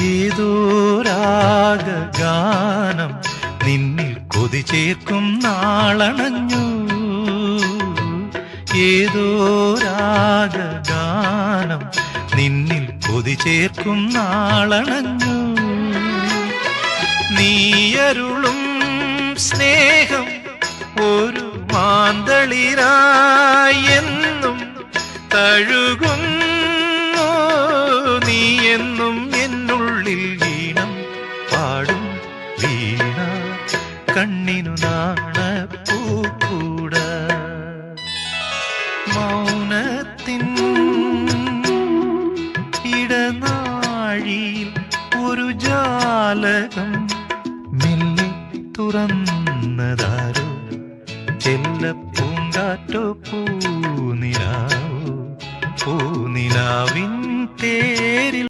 ഏതോ രാഗഗാനം നിന്നിൽ കൊതി ചേർക്കും നാളണഞ്ഞു. ഏതോ രാഗഗാനം നിന്നിൽ കൊതി ചേർക്കും നാളണഞ്ഞു. നീയരുളും സ്നേഹം ഒരു മാന്തളിരായി എന്നും തഴുകുന്നു. നീ എന്നും എന്നുള്ളിൽ വീണം പാടും വീണ കണ്ണിനു നാണപ്പൂക്കൂട. മൗനത്തിൻ ഇടനാഴിയിൽ ഒരു ജാലകം മെല്ലെ തുറന്നതാരോ, ചെല്ലപ്പൂങ്കാറ്റോ പൂനിലാവോ, പൂനിലാവിൻ തേരിൽ